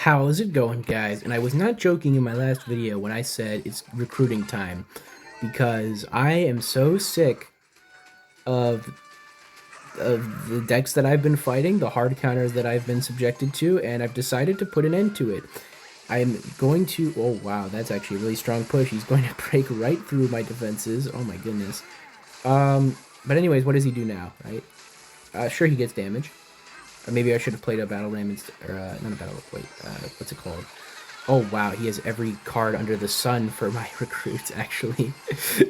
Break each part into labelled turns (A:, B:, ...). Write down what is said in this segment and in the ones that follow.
A: How's it going, guys? And I was not joking in my last video when I said it's recruiting time because I am so sick of the decks that I've been fighting, the hard counters that I've been subjected to, and I've decided to put an end to it. I'm going to. Oh wow, that's actually a really strong push. He's going to break right through my defenses. Oh my goodness. But anyways, what does he do now? Right? Sure, he gets damage. Or maybe I should have played a battle ram instead, or not a battle. Wait, what's it called? Oh wow, he has every card under the sun for my recruits. Actually,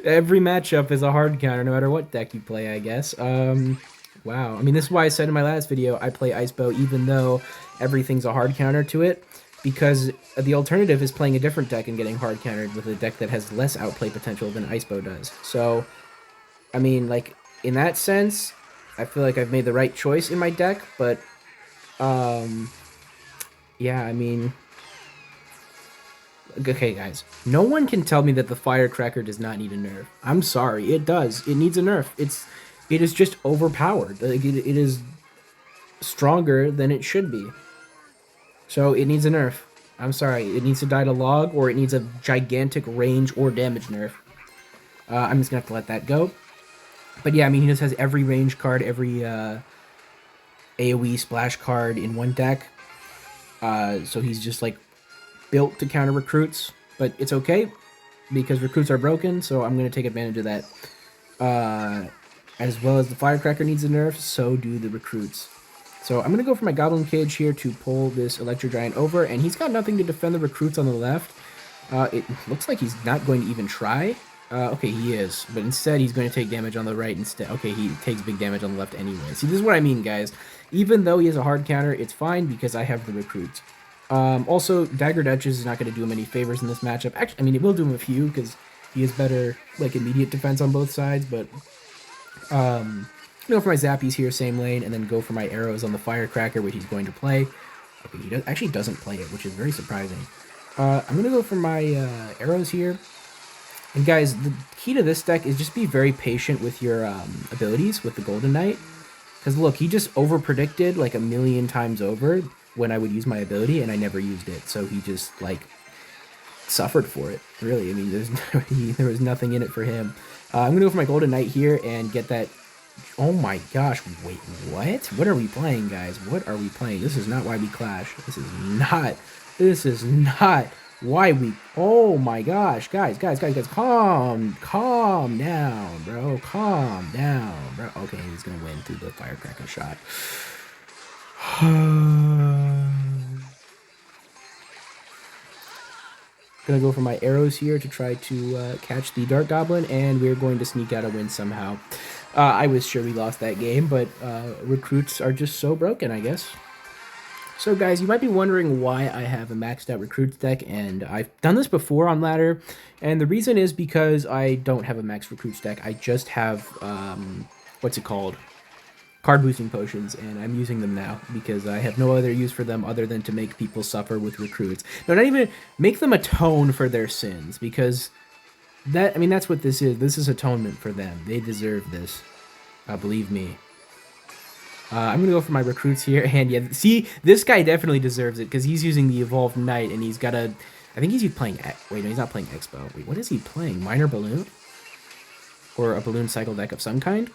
A: every matchup is a hard counter, no matter what deck you play. I guess. Wow. I mean, this is why I said in my last video I play Ice Bow, even though everything's a hard counter to it, because the alternative is playing a different deck and getting hard countered with a deck that has less outplay potential than Ice Bow does. So, I mean, like in that sense, I feel like I've made the right choice in my deck, but yeah, I mean, okay, guys, no one can tell me that the Firecracker does not need a nerf. I'm sorry, it does. It needs a nerf. It is just overpowered. Like, it is stronger than it should be. So it needs a nerf. I'm sorry, it needs to die to log, or it needs a gigantic range or damage nerf. I'm just gonna have to let that go. But yeah, I mean, he just has every range card, every AoE splash card in one deck. So he's just like built to counter recruits, but it's okay because recruits are broken, so I'm going to take advantage of that. As well as the Firecracker needs a nerf, so do the recruits. So I'm going to go for my Goblin Cage here to pull this Electro Giant over, and he's got nothing to defend the recruits on the left. It looks like he's not going to even try. Okay, he is, but instead he's going to take damage on the right instead. Okay, he takes big damage on the left anyway. See, this is what I mean, guys. Even though he has a hard counter, it's fine because I have the recruits. Also, Dagger Duchess is not going to do him any favors in this matchup. Actually, I mean, it will do him a few because he has better, like, immediate defense on both sides, but go for my Zappies here, same lane, and then go for my arrows on the Firecracker, which he's going to play. Okay, he actually doesn't play it, which is very surprising. I'm going to go for my arrows here. And guys, the key to this deck is just be very patient with your abilities with the Golden Knight. Because look, he just over-predicted like a million times over when I would use my ability, and I never used it. So he just, like, suffered for it, really. I mean, there was nothing in it for him. I'm going to go for my Golden Knight here and get that... Oh my gosh, wait, what? What are we playing, guys? What are we playing? This is not why we clash. This is not why we... Oh my gosh, guys, calm down, bro. Calm down, bro. Okay, he's going to win through the Firecracker shot. Gonna go for my arrows here to try to catch the Dart Goblin, and we're going to sneak out a win somehow. I was sure we lost that game, but recruits are just so broken, I guess. So guys, you might be wondering why I have a maxed out recruits deck, and I've done this before on ladder, and the reason is because I don't have a max recruits deck. I just have, what's it called? Card boosting potions, and I'm using them now because I have no other use for them other than to make people suffer with recruits. No, not even make them atone for their sins, because that, I mean, that's what this is. This is atonement for them. They deserve this. Believe me. I'm gonna go for my recruits here, and yeah, see, this guy definitely deserves it because he's using the Evolved Knight, and he's got a, I think he's playing, wait, no, he's not playing Expo. Wait, what is he playing? Minor Balloon? Or a Balloon Cycle deck of some kind?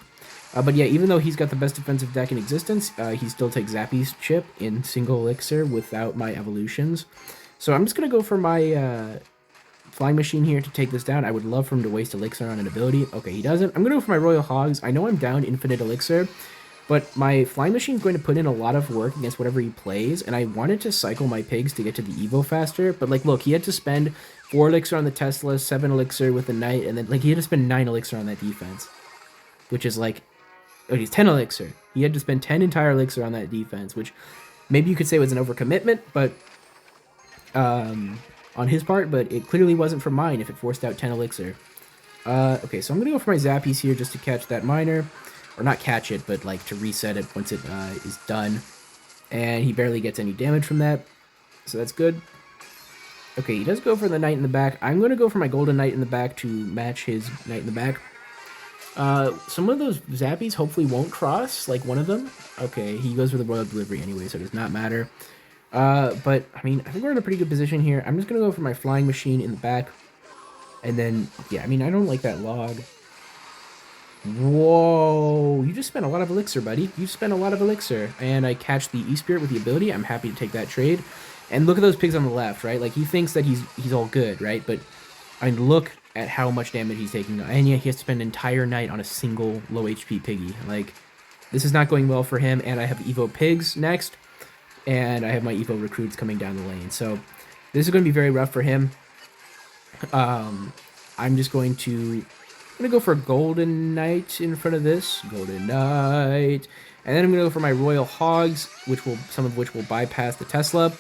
A: But yeah, even though he's got the best defensive deck in existence, he still takes Zappy's chip in single elixir without my evolutions. So I'm just going to go for my Flying Machine here to take this down. I would love for him to waste elixir on an ability. Okay, he doesn't. I'm going to go for my Royal Hogs. I know I'm down infinite elixir, but my Flying Machine is going to put in a lot of work against whatever he plays, and I wanted to cycle my pigs to get to the Evo faster, but like, look, he had to spend 4 elixir on the Tesla, 7 elixir with the Knight, and then like he had to spend 9 elixir on that defense, which is like, oh, he's 10 elixir. He had to spend 10 entire elixir on that defense, which maybe you could say was an overcommitment, but on his part, but it clearly wasn't for mine if it forced out 10 elixir. Okay, so I'm going to go for my Zappies here just to catch that miner. Or not catch it, but like to reset it once it is done. And he barely gets any damage from that, so that's good. Okay, he does go for the Knight in the back. I'm going to go for my Golden Knight in the back to match his Knight in the back. Some of those Zappies hopefully won't cross, like one of them. Okay, he goes for the Royal Delivery anyway, so it does not matter. But, I mean, I think we're in a pretty good position here. I'm just going to go for my Flying Machine in the back. And then, yeah, I mean, I don't like that log. Whoa, you just spent a lot of elixir, buddy. You spent a lot of elixir. And I catch the E-Spirit with the ability. I'm happy to take that trade. And look at those pigs on the left, right? Like, he thinks that he's all good, right? But, I mean, look at how much damage he's taking. And yeah, he has to spend an entire night on a single low HP piggy. Like, this is not going well for him. And I have Evo Pigs next. And I have my Evo Recruits coming down the lane. So, this is going to be very rough for him. I'm just going to go for a Golden Knight in front of this. Golden Knight. And then I'm going to go for my Royal Hogs, some of which will bypass the Tesla.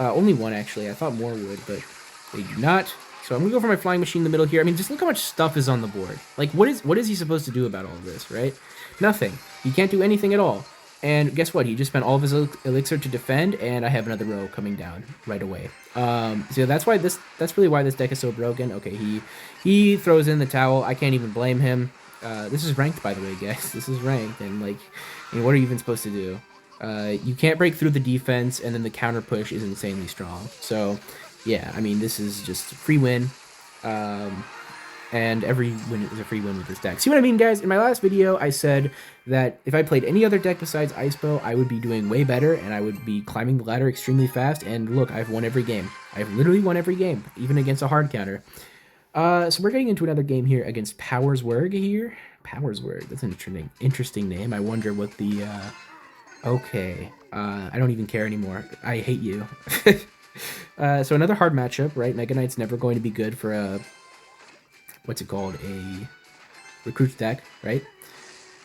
A: Only one, actually. I thought more would, but they do not. So I'm going to go for my Flying Machine in the middle here. I mean, just look how much stuff is on the board. Like, what is he supposed to do about all of this, right? Nothing. He can't do anything at all. And guess what? He just spent all of his elixir to defend, and I have another row coming down right away. So that's really why this deck is so broken. Okay, he throws in the towel. I can't even blame him. This is ranked, by the way, guys. This is ranked, and like, I mean, what are you even supposed to do? You can't break through the defense, and then the counter push is insanely strong. So, yeah, I mean, this is just a free win. And every win is a free win with this deck. See what I mean, guys? In my last video, I said that if I played any other deck besides Icepo, I would be doing way better, and I would be climbing the ladder extremely fast, and look, I've won every game. I've literally won every game, even against a hard counter. So we're getting into another game here against Powersword here. Powersword, that's an interesting name. I wonder what the, okay. I don't even care anymore. I hate you. So another hard matchup, right? Mega Knight's never going to be good for a... what's it called? A Recruits deck, right?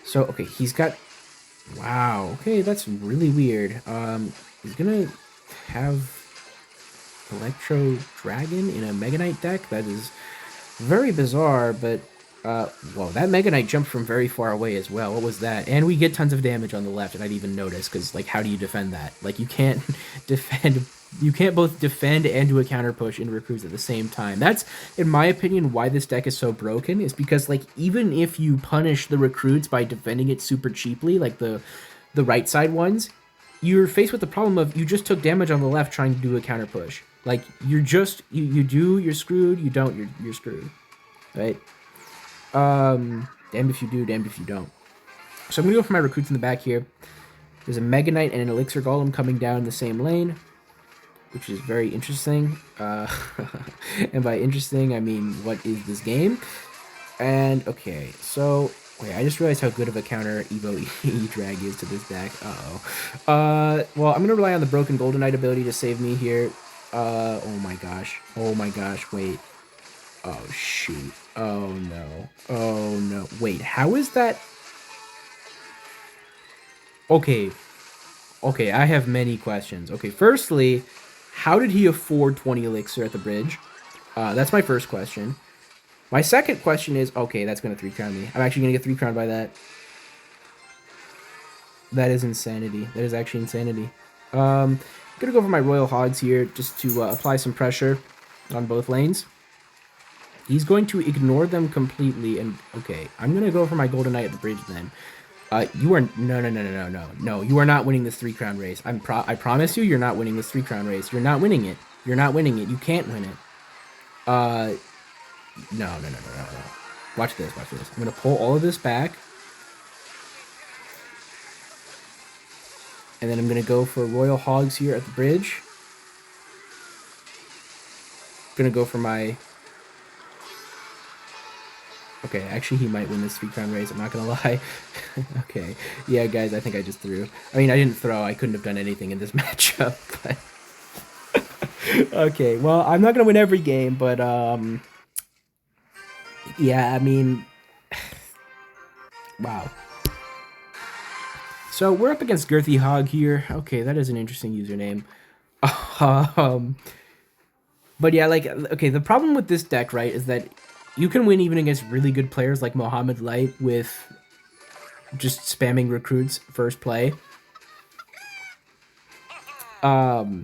A: So, okay, he's got... wow, okay, that's really weird. He's gonna have Electro Dragon in a Mega Knight deck? That is very bizarre, but... whoa, that Mega Knight jumped from very far away as well. What was that? And we get tons of damage on the left, and I didn't even notice, because, like, how do you defend that? Like, you can't defend... you can't both defend and do a counter push in Recruits at the same time. That's, in my opinion, why this deck is so broken, is because, like, even if you punish the Recruits by defending it super cheaply, like the right side ones, you're faced with the problem of you just took damage on the left trying to do a counter push. Like, you're just, you do, you're screwed, you don't, you're screwed. Right? Damned if you do, damned if you don't. So I'm going to go for my Recruits in the back here. There's a Mega Knight and an Elixir Golem coming down the same lane, which is very interesting. And by interesting, I mean, what is this game? And, okay, so... wait, I just realized how good of a counter Evo E-Drag is to this deck. Uh-oh. Well, I'm gonna rely on the Broken Golden Knight ability to save me here. Oh my gosh. Oh my gosh, wait. Oh, shoot. Oh, no. Oh, no. Wait, how is that... okay. Okay, I have many questions. Okay, firstly... how did he afford 20 elixir at the bridge? That's my first question. My second question is, okay, that's going to 3-crown me. I'm actually going to get 3-crowned by that. That is insanity. That is actually insanity. I'm going to go for my Royal Hogs here just to apply some pressure on both lanes. He's going to ignore them completely, and okay, I'm going to go for my Golden Knight at the bridge then. You are... no, you are not winning this 3-crown race. I promise you, you're not winning this 3-crown race. You're not winning it. You're not winning it. You can't win it. No. Watch this. I'm gonna pull all of this back. And then I'm gonna go for Royal Hogs here at the bridge. Gonna go for my... okay, actually he might win this 3-crown race, I'm not gonna lie. Okay, yeah guys, I think I just threw. I mean, I didn't throw, I couldn't have done anything in this matchup, but... okay, well, I'm not gonna win every game, but, yeah, I mean... wow. So, we're up against Girthy Hog here. Okay, that is an interesting username. But yeah, like, okay, the problem with this deck, right, is that you can win even against really good players like Mohamed Light with just spamming Recruits first play. But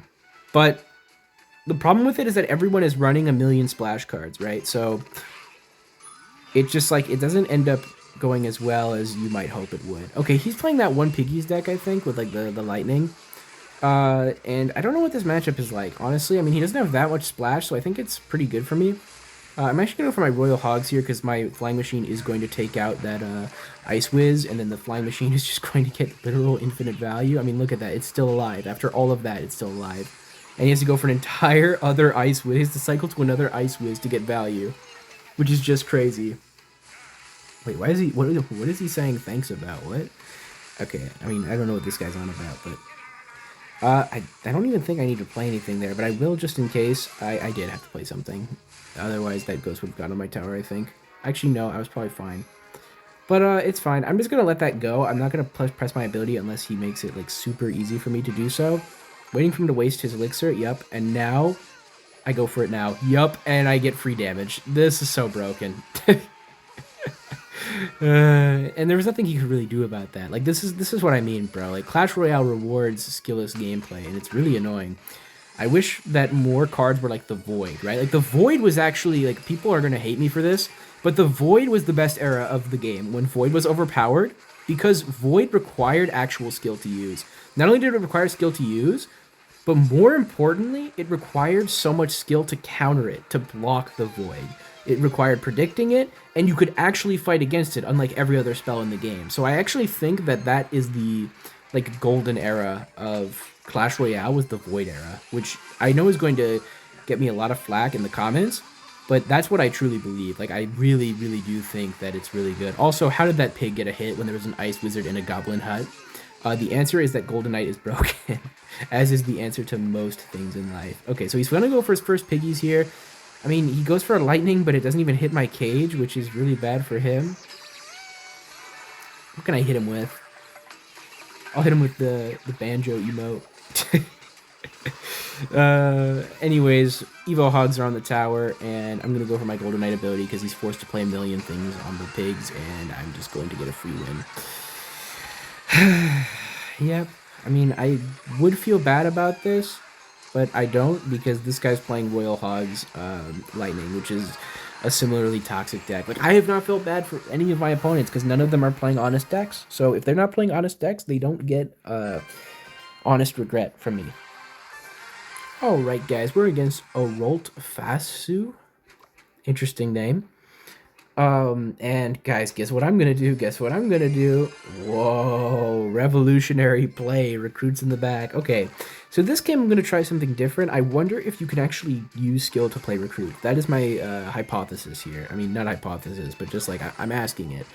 A: the problem with it is that everyone is running a million splash cards, right? So it just, like, it doesn't end up going as well as you might hope it would. Okay, he's playing that one Piggies deck, I think, with, like, the lightning. And I don't know what this matchup is like, honestly. I mean, he doesn't have that much splash, so I think it's pretty good for me. I'm actually going to go for my Royal Hogs here because my Flying Machine is going to take out that Ice Whiz, and then the Flying Machine is just going to get literal infinite value. I mean, look at that. It's still alive. After all of that, it's still alive. And he has to go for an entire other Ice Whiz to cycle to another Ice Whiz to get value, which is just crazy. Wait, why is he... What is he saying thanks about? What? Okay, I mean, I don't know what this guy's on about, but... I don't even think I need to play anything there, but I will just in case. I did have to play something. Otherwise, that ghost would have gone on my tower, I think. Actually, no, I was probably fine. But it's fine. I'm just going to let that go. I'm not going to press my ability unless he makes it, like, super easy for me to do so. Waiting for him to waste his elixir. Yup. And now, I go for it now. Yup. And I get free damage. This is so broken. And there was nothing he could really do about that. Like, this is what I mean, bro. Like, Clash Royale rewards skillless gameplay, and it's really annoying. I wish that more cards were like the Void, right? Like, the Void was actually, like, people are gonna hate me for this, but the Void was the best era of the game, when Void was overpowered, because Void required actual skill to use. Not only did it require skill to use, but more importantly, it required so much skill to counter it, to block the Void. It required predicting it, and you could actually fight against it, unlike every other spell in the game. So I actually think that that is the, like, golden era of Clash Royale, was the Void era, which I know is going to get me a lot of flack in the comments, but that's what I truly believe. Like, I really, really do think that it's really good. Also, how did that pig get a hit when there was an Ice Wizard in a Goblin Hut? The answer is that Golden Knight is broken, as is the answer to most things in life. Okay, so he's going to go for his first piggies here. I mean, he goes for a lightning, but it doesn't even hit my cage, which is really bad for him. What can I hit him with? I'll hit him with the banjo emote. Anyways, Evo Hogs are on the tower, and I'm going to go for my Golden Knight ability because he's forced to play a million things on the pigs, and I'm just going to get a free win. Yep. I mean, I would feel bad about this, but I don't, because this guy's playing Royal Hogs Lightning, which is a similarly toxic deck. Like, I have not felt bad for any of my opponents, because none of them are playing honest decks. So if they're not playing honest decks, they don't get honest regret from me. Alright, guys, we're against Orolt Fasu. Interesting name. And guys, guess what I'm gonna do? Guess what I'm gonna do? Whoa, revolutionary play, recruits in the back. Okay, so this game I'm gonna try something different. I wonder if you can actually use skill to play recruit. That is my hypothesis here. I mean, not hypothesis, but just like I'm asking it,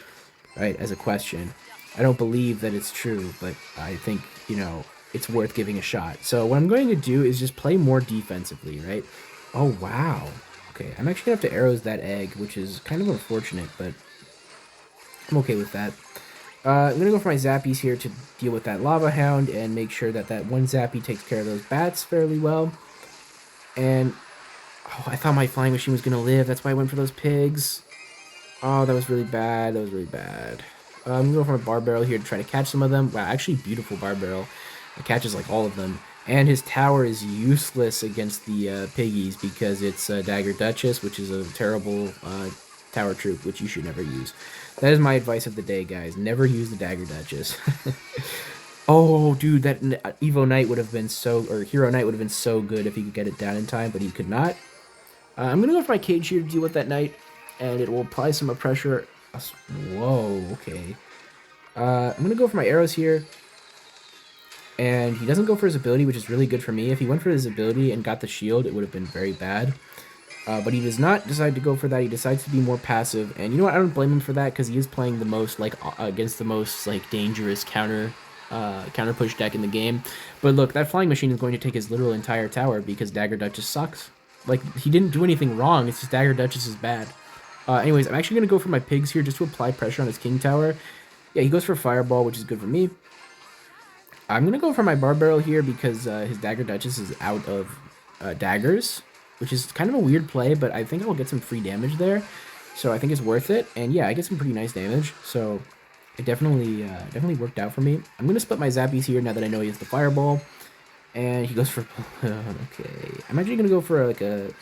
A: right, as a question. I don't believe that it's true, but I think, you know, it's worth giving a shot. So what I'm going to do is just play more defensively, right? Oh, wow. Okay, I'm actually going to have to arrows that egg, which is kind of unfortunate, but I'm okay with that. I'm going to go for my Zappies here to deal with that Lava Hound and make sure that that one Zappy takes care of those bats fairly well. And, oh, I thought my Flying Machine was going to live. That's why I went for those pigs. Oh, that was really bad. That was really bad. I'm going to go for my Bar Barrel here to try to catch some of them. Wow, actually beautiful Bar Barrel. It catches like all of them. And his tower is useless against the piggies because it's Dagger Duchess, which is a terrible tower troop, which you should never use. That is my advice of the day, guys. Never use the Dagger Duchess. Oh, dude, that Evo Knight would have been so, or Hero Knight would have been so good if he could get it down in time, but he could not. I'm going to go for my Cage here to deal with that Knight, and it will apply some pressure. Whoa, okay. I'm going to go for my arrows here. And he doesn't go for his ability, which is really good for me. If he went for his ability and got the shield, it would have been very bad. But he does not decide to go for that. He decides to be more passive. And you know what? I don't blame him for that, because he is playing the most, like, against the most, like, dangerous counter push deck in the game. But look, that Flying Machine is going to take his literal entire tower because Dagger Duchess sucks. Like, he didn't do anything wrong. It's just Dagger Duchess is bad. Anyways, I'm actually going to go for my pigs here just to apply pressure on his King Tower. Yeah, he goes for Fireball, which is good for me. I'm going to go for my Bar Barrel here because his Dagger Duchess is out of daggers, which is kind of a weird play, but I think I'll get some free damage there. So I think it's worth it. And yeah, I get some pretty nice damage. So it definitely worked out for me. I'm going to split my Zappies here now that I know he has the Fireball. And he goes for... okay. I'm actually going to go for like a...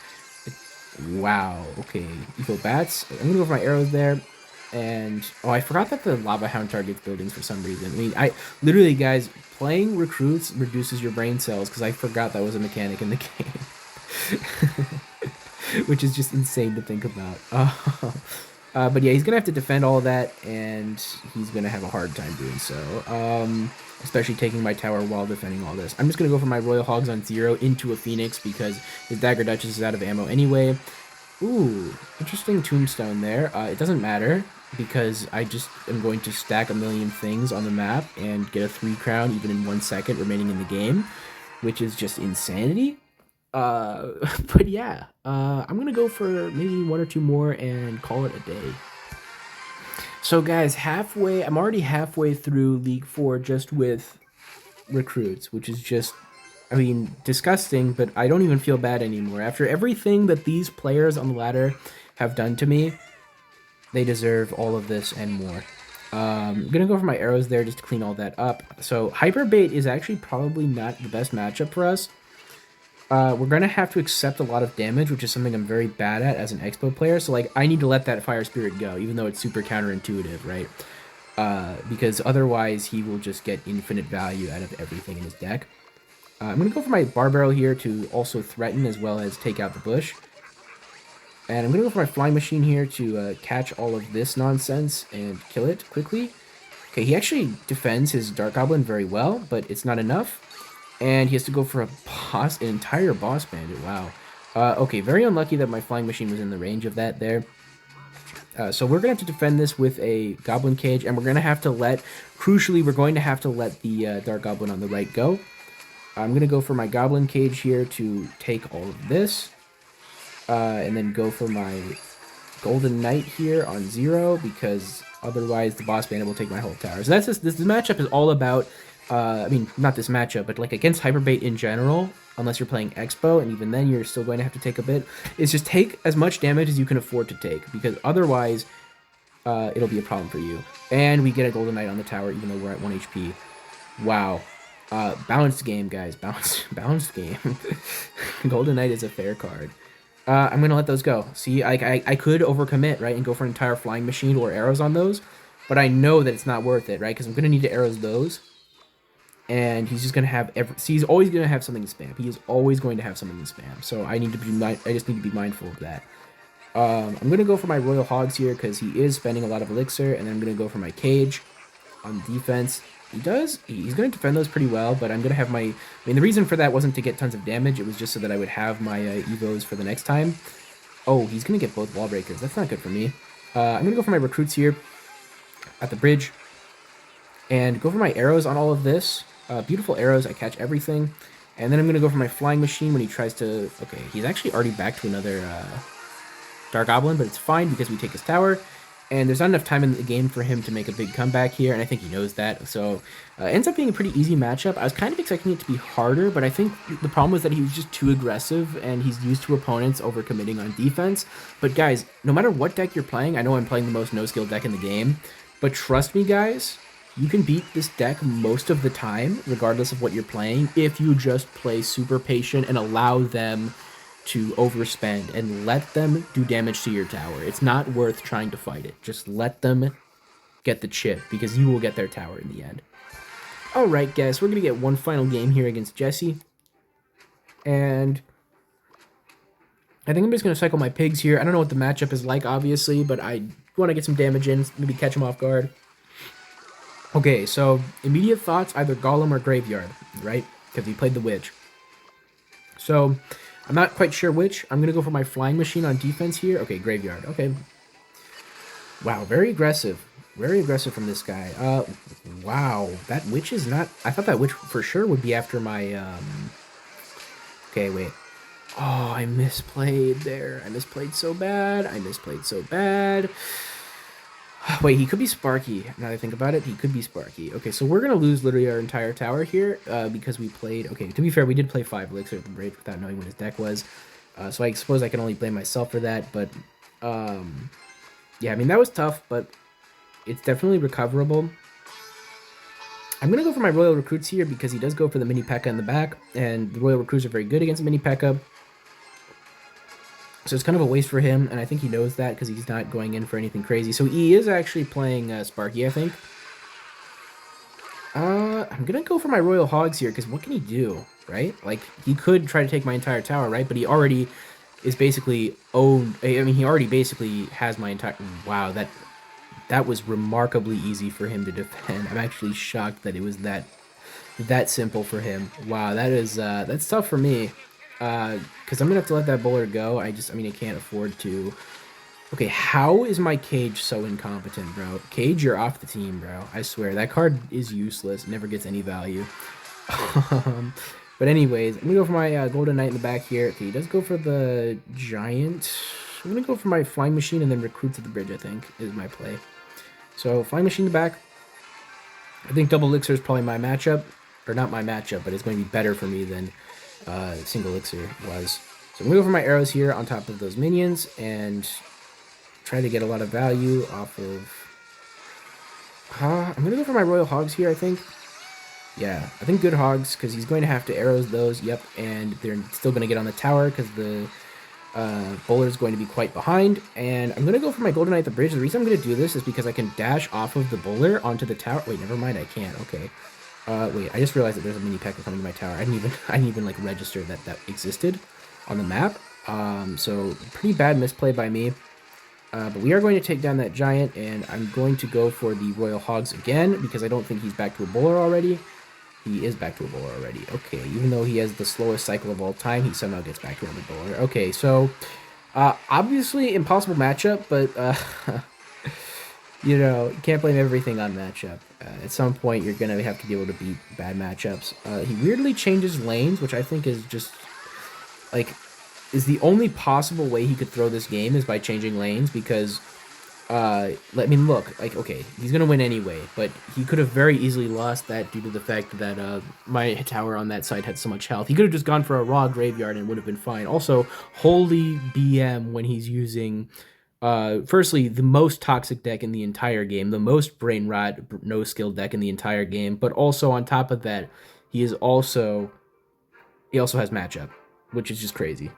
A: Wow. Okay. Eco Bats. I'm going to go for my arrows there. And oh, I forgot that the Lava Hound targets buildings for some reason. I mean, I literally, guys, playing recruits reduces your brain cells because I forgot that was a mechanic in the game, which is just insane to think about. But yeah, he's gonna have to defend all that, and he's gonna have a hard time doing so. Especially taking my tower while defending all this. I'm just gonna go for my Royal Hogs on 0 into a Phoenix because his Dagger Duchess is out of ammo anyway. Ooh, interesting tombstone there. It doesn't matter because I just am going to stack a million things on the map and get a 3 crown even in 1 second remaining in the game, which is just insanity. Uh, but yeah, I'm gonna go for maybe 1 or 2 more and call it a day. So guys, I'm already halfway through League 4 just with recruits, which is just, I mean, disgusting, but I don't even feel bad anymore. After everything that these players on the ladder have done to me, they deserve all of this and more. I'm gonna go for my arrows there just to clean all that up. So Hyper Bait is actually probably not the best matchup for us. We're gonna have to accept a lot of damage, which is something I'm very bad at as an Expo player. So like, I need to let that Fire Spirit go, even though it's super counterintuitive, right? Because otherwise he will just get infinite value out of everything in his deck. I'm gonna go for my Bar Barrel here to also threaten as well as take out the bush. And I'm gonna go for my Flying Machine here to catch all of this nonsense and kill it quickly. Okay, he actually defends his Dark Goblin very well, but it's not enough. And he has to go for an entire Boss Bandit. Wow. Okay, very unlucky that my Flying Machine was in the range of that there. So we're going to have to defend this with a Goblin Cage, and we're going to have to crucially, we're going to have to let the Dark Goblin on the right go. I'm going to go for my Goblin Cage here to take all of this, and then go for my Golden Knight here on 0, because otherwise the Boss Bandit will take my whole tower. So that's just, this matchup is all about, I mean, not this matchup, but like against Hyper Bait in general, unless you're playing Expo, and even then you're still going to have to take a bit, is just take as much damage as you can afford to take, because otherwise it'll be a problem for you. And we get a Golden Knight on the tower, even though we're at 1 HP. Wow. Balanced game, guys. Balanced game. Golden Knight is a fair card. I'm going to let those go. See, I could overcommit, right, and go for an entire Flying Machine or arrows on those, but I know that it's not worth it, right, because I'm going to need to arrows those, and he's just going to have see, he's always going to have something to spam. He is always going to have something to spam, so I just need to be mindful of that. I'm going to go for my Royal Hogs here because he is spending a lot of elixir, and then I'm going to go for my Cage on defense. He's going to defend those pretty well, but I'm going to have I mean, the reason for that wasn't to get tons of damage, it was just so that I would have my Evos for the next time. Oh, he's going to get both wall breakers. That's not good for me. I'm going to go for my recruits here at the bridge, and go for my arrows on all of this. Beautiful arrows, I catch everything. And then I'm going to go for my Flying Machine when he tries to... Okay, he's actually already back to another Dark Goblin, but it's fine because we take his tower. And there's not enough time in the game for him to make a big comeback here, and I think he knows that. So it ends up being a pretty easy matchup. I was kind of expecting it to be harder, but I think the problem was that he was just too aggressive, and he's used to opponents overcommitting on defense. But guys, no matter what deck you're playing, I know I'm playing the most no-skill deck in the game, but trust me, guys, you can beat this deck most of the time, regardless of what you're playing, if you just play super patient and allow them to overspend and let them do damage to your tower. It's not worth trying to fight it. Just let them get the chip, because you will get their tower in the end. Alright guys, we're going to get one final game here against Jesse. And I think I'm just going to cycle my pigs here. I don't know what the matchup is like, obviously, but I want to get some damage in, maybe catch him off guard. Okay, so immediate thoughts, either Golem or Graveyard, right? Because he played the Witch. So I'm not quite sure which. I'm going to go for my Flying Machine on defense here. Okay, Graveyard. Okay. Wow, very aggressive. Very aggressive from this guy. Wow, that Witch is not... I thought that Witch for sure would be after my... Okay, wait. Oh, I misplayed there. I misplayed so bad. I misplayed so bad. Wait, he could be Sparky. Now that I think about it, he could be Sparky. Okay, so we're going to lose literally our entire tower here because we played... Okay, to be fair, we did play 5 Elixir of the Bridge without knowing what his deck was. So I suppose I can only blame myself for that, but... yeah, I mean, that was tough, but it's definitely recoverable. I'm going to go for my Royal Recruits here because he does go for the Mini P.E.K.K.A. in the back, and the Royal Recruits are very good against the Mini P.E.K.K.A. So it's kind of a waste for him, and I think he knows that because he's not going in for anything crazy. So he is actually playing Sparky, I think. I'm gonna go for my Royal Hogs here because what can he do, right? Like he could try to take my entire tower, right? But he already is basically owned. I mean, he already basically has my entire. Wow, that was remarkably easy for him to defend. I'm actually shocked that it was that simple for him. Wow, that's tough for me. Because I'm gonna have to let that bowler go. I mean, I can't afford to. Okay, how is my Cage so incompetent, bro? Cage, you're off the team, bro. I swear that card is useless. Never gets any value. um, but anyways, I'm gonna go for my Golden Knight in the back here. Okay, he does go for the Giant. I'm gonna go for my Flying Machine and then Recruit to the Bridge. I think is my play. So Flying Machine in the back. I think Double Elixir is probably my matchup, or not my matchup, but it's going to be better for me than Single Elixir was. So I'm going to go for my arrows here on top of those minions and try to get a lot of value off of... I'm going to go for my Royal Hogs here, I think. Yeah, I think good Hogs, because he's going to have to arrows those, yep, and they're still going to get on the tower, because the bowler is going to be quite behind, and I'm going to go for my Golden Knight the Bridge. The reason I'm going to do this is because I can dash off of the bowler onto the tower. Wait, never mind, I can't, okay. Wait, I just realized that there's a mini P.E.K.K.A coming to my tower. I didn't even like register that that existed on the map. So pretty bad misplay by me. But we are going to take down that giant, and I'm going to go for the Royal Hogs again because I don't think he's back to a bowler already. He is back to a bowler already. Okay, even though he has the slowest cycle of all time, he somehow gets back to another bowler. Okay, so obviously impossible matchup, but you know, you can't blame everything on matchup. At some point, you're going to have to be able to beat bad matchups. He weirdly changes lanes, which I think is just, like, is the only possible way he could throw this game is by changing lanes, because, I mean, look, like, okay, he's going to win anyway, but he could have very easily lost that due to the fact that my tower on that side had so much health. He could have just gone for a raw graveyard and would have been fine. Also, holy BM when he's using... firstly, the most toxic deck in the entire game, the most brain rot, no skill deck in the entire game, but also on top of that, he also has matchup, which is just crazy.